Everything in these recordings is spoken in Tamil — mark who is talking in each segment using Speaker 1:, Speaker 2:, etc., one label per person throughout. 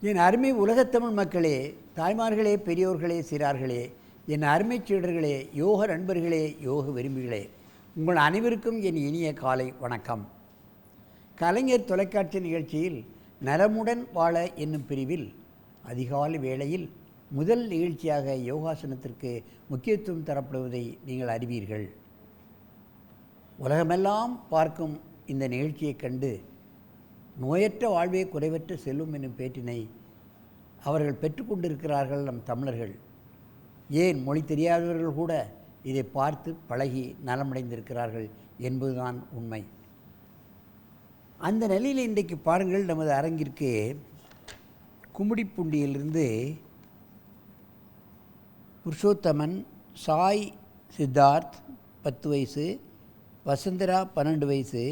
Speaker 1: என் அருமை உலகத்தமிழ் மக்களே, தாய்மார்களே, பெரியோர்களே, சிறார்களே, என் அருமை சீடர்களே, யோக நண்பர்களே, யோக விரும்பிகளே, உங்கள் அனைவருக்கும் என் இனிய காலை வணக்கம். கலைஞர் தொலைக்காட்சி நிகழ்ச்சியில் நலமுடன் வாழ என்னும் பிரிவில் அதிகாலை வேளையில் முதல் நிகழ்ச்சியாக யோகாசனத்திற்கு முக்கியத்துவம் தரப்படுவதை நீங்கள் அறிவீர்கள். உலகமெல்லாம் பார்க்கும் இந்த நிகழ்ச்சியைக் கண்டு நோயற்ற வாழ்வே குறைவற்ற செல்வம் என்னும் பேட்டினை அவர்கள் பெற்றுக்கொண்டிருக்கிறார்கள். நம் தமிழர்கள், ஏன் மொழி தெரியாதவர்கள் கூட இதை பார்த்து பழகி நலமடைந்திருக்கிறார்கள் என்பதுதான் உண்மை. அந்த நிலையில் இன்றைக்கு பாருங்கள், நமது அரங்கிற்கு கும்மிடிப்பூண்டியிலிருந்து புருஷோத்தமன், சாய் சித்தார்த் 10 வயசு, வசந்தரா 12 வயசு,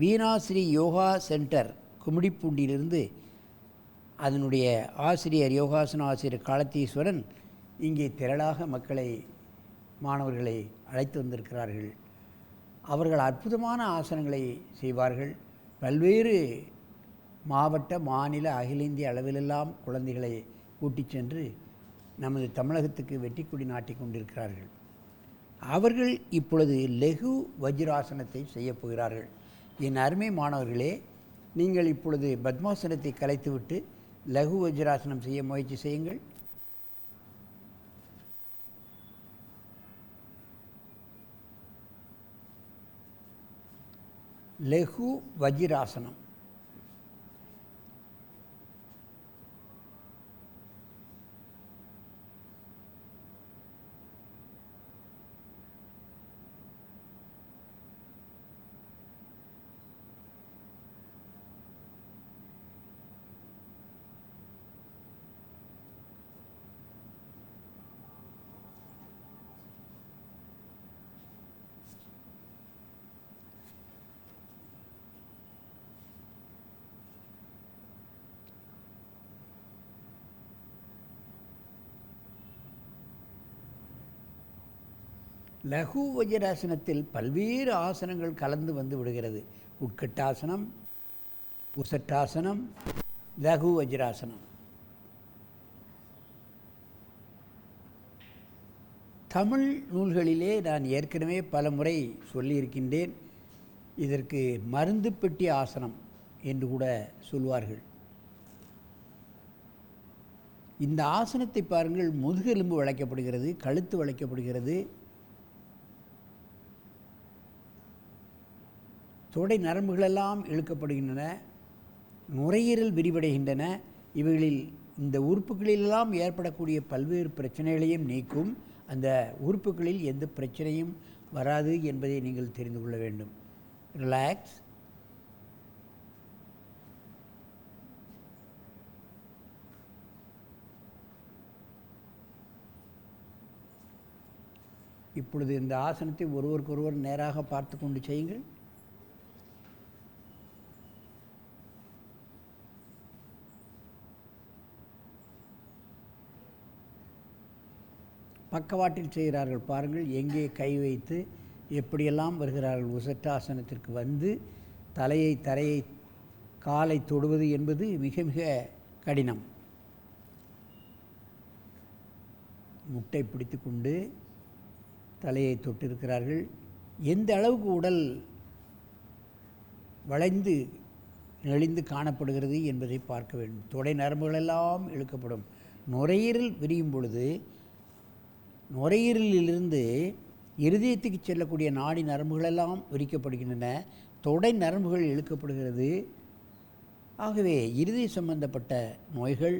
Speaker 1: வீணாஸ்ரீ யோகா சென்டர் கும்மிடிப்பூண்டியிலிருந்து அதனுடைய ஆசிரியர், யோகாசன ஆசிரியர் காலத்தீஸ்வரன் இங்கே திரளாக மாணவர்களை அழைத்து வந்திருக்கிறார்கள். அவர்கள் அற்புதமான ஆசனங்களை செய்வார்கள். பல்வேறு மாவட்ட, மாநில, அகில இந்திய அளவிலெல்லாம் குழந்தைகளை கூட்டிச் சென்று நமது தமிழகத்துக்கு வெற்றிக்கொடி நாட்டிக் கொண்டிருக்கிறார்கள். அவர்கள் இப்பொழுது லெகு வஜ்ராசனத்தை செய்யப் போகிறார்கள். என் அருமை மாணவர்களே, நீங்கள் இப்பொழுது பத்மாசனத்தை கலைத்துவிட்டு லகு வஜ்ராசனம் செய்ய முயற்சி செய்யுங்கள். லெகு வஜ்ராசனம். லகு வஜ்ராசனத்தில் பல்வேறு ஆசனங்கள் கலந்து வந்து விடுகிறது. உட்கட்டாசனம், உசட்டாசனம், லகு வஜ்ராசனம். தமிழ் நூல்களிலே நான் ஏற்கனவே பல முறை சொல்லியிருக்கின்றேன். இதற்கு மருந்து பெட்டி ஆசனம் என்று கூட சொல்வார்கள். இந்த ஆசனத்தை பாருங்கள், முதுகெலும்பு வளைக்கப்படுகிறது, கழுத்து வளைக்கப்படுகிறது, தொடை நரம்புகளெல்லாம் இழுக்கப்படுகின்றன, நுரையீரல் விரிவடைகின்றன. இவைகளில் இந்த உறுப்புகளிலெல்லாம் ஏற்படக்கூடிய பல்வேறு பிரச்சனைகளையும் நீக்கும். அந்த உறுப்புகளில் எந்த பிரச்சனையும் வராது என்பதை நீங்கள் தெரிந்து கொள்ள வேண்டும். ரிலாக்ஸ். இப்பொழுது இந்த ஆசனத்தை ஒருவருக்கொருவர் நேராக பார்த்து கொண்டு செய்யுங்கள். பக்கவாட்டில் செய்கிறார்கள் பாருங்கள், எங்கே கை வைத்து எப்படியெல்லாம் வருகிறார்கள். உசட்டாசனத்திற்கு வந்து தரையை காலை தொடுவது என்பது மிக மிக கடினம். முட்டை பிடித்து கொண்டு தலையை தொட்டிருக்கிறார்கள். எந்த அளவுக்கு உடல் வளைந்து நெளிந்து காணப்படுகிறது என்பதை பார்க்க வேண்டும். தொடை நரம்புகளெல்லாம் இழுக்கப்படும். நுரையீரல் விரியும் பொழுது நுரையீரலிலிருந்து இருதயத்துக்கு செல்லக்கூடிய நாடி நரம்புகளெல்லாம் விரிக்கப்படுகின்றன. தொடை நரம்புகள் இழுக்கப்படுகிறது. ஆகவே இருதய சம்பந்தப்பட்ட நோய்கள்,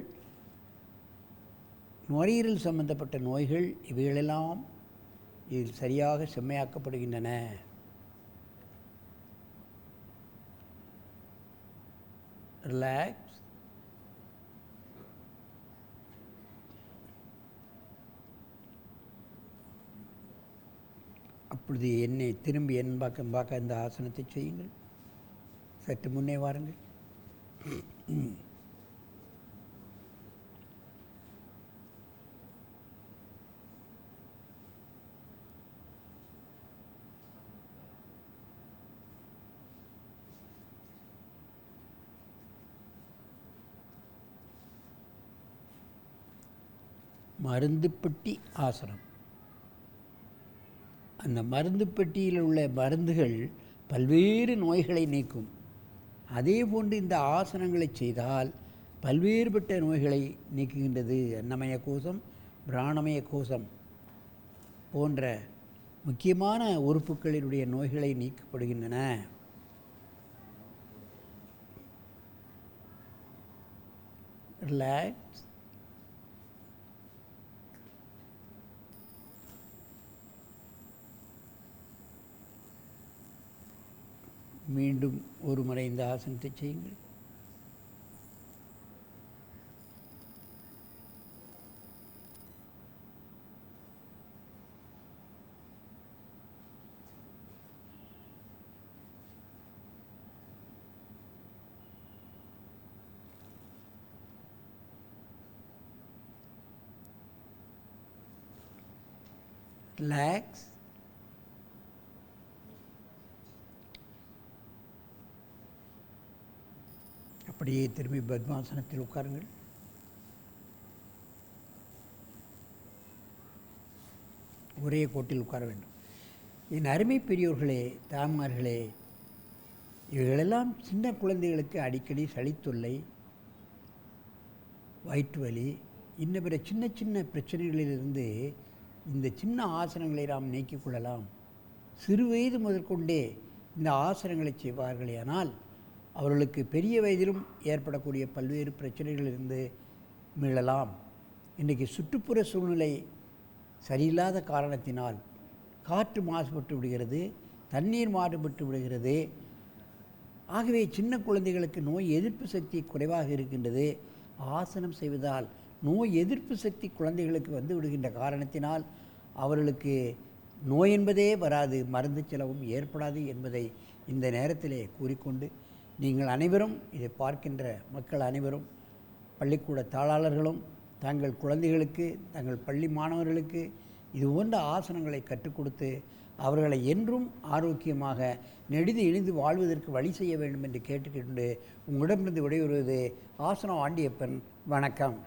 Speaker 1: நுரையீரல் சம்பந்தப்பட்ட நோய்கள் இவைகளெல்லாம் இதில் சரியாக செம்மையாக்கப்படுகின்றன. ரிலாக்ஸ். அப்பொழுது என்னை திரும்பி என் பக்கம் பார்க்க இந்த ஆசனத்தை செய்யுங்கள். சற்று முன்னே வாருங்கள். மருந்து பெட்டி ஆசனம். அந்த மருந்து பெட்டியில் உள்ள மருந்துகள் பல்வேறு நோய்களை நீக்கும். அதே போன்று இந்த ஆசனங்களை செய்தால் பல்வேறுபட்ட நோய்களை நீக்குகின்றது. அன்னமய கோஷம், பிராணமய கோஷம் போன்ற முக்கியமான உறுப்புகளினுடைய நோய்களை நீக்கப்படுகின்றன. ரிலாக்ஸ். மீண்டும் ஒரு முறை இந்த ஆசனத்தை செய்யுங்கள். ரிலாக்ஸ். அப்படியே திரும்பி பத்மாசனத்தில் உட்காருங்கள். ஒரே கோட்டில் உட்கார வேண்டும். என் அருமை பெரியோர்களே, தாய்மார்களே, இவைகளெல்லாம் சின்ன குழந்தைகளுக்கு அடிக்கடி சளித்தொல்லை, வயிற்று வலி, இன்ன பிற சின்ன சின்ன பிரச்சனைகளிலிருந்து இந்த சின்ன ஆசனங்களை நாம் நீக்கிக் கொள்ளலாம். சிறு வயது முதற்கொண்டே இந்த ஆசனங்களை செய்வார்களேயானால் அவர்களுக்கு பெரிய வயதிலும் ஏற்படக்கூடிய பல்வேறு பிரச்சனைகளிலிருந்து மீளலாம். இன்றைக்கு சுற்றுப்புற சூழ்நிலை சரியில்லாத காரணத்தினால் காற்று மாசுபட்டு விடுகிறது, தண்ணீர் மாறுபட்டு விடுகிறது. ஆகவே சின்ன குழந்தைகளுக்கு நோய் எதிர்ப்பு சக்தி குறைவாக இருக்கின்றது. ஆசனம் செய்வதால் நோய் எதிர்ப்பு சக்தி குழந்தைகளுக்கு வந்து விடுகின்ற காரணத்தினால் அவர்களுக்கு நோய் என்பதே வராது, மருந்து செலவும் ஏற்படாது என்பதை இந்த நேரத்திலே கூறிக்கொண்டு, நீங்கள் அனைவரும் இதை பார்க்கின்ற மக்கள் அனைவரும், பள்ளிக்கூட தாளாளர்களும் தங்கள் குழந்தைகளுக்கு, தங்கள் பள்ளி மாணவர்களுக்கு இது போன்ற ஆசனங்களை கற்றுக் கொடுத்து அவர்களை என்றும் ஆரோக்கியமாக நெடிது இணைந்து வாழ்வதற்கு வழி செய்ய வேண்டும் என்று கேட்டுக்கொண்டு உங்களிடமிருந்து விடைபெறுவது ஆசனம் ஆண்டியப்பன். வணக்கம்.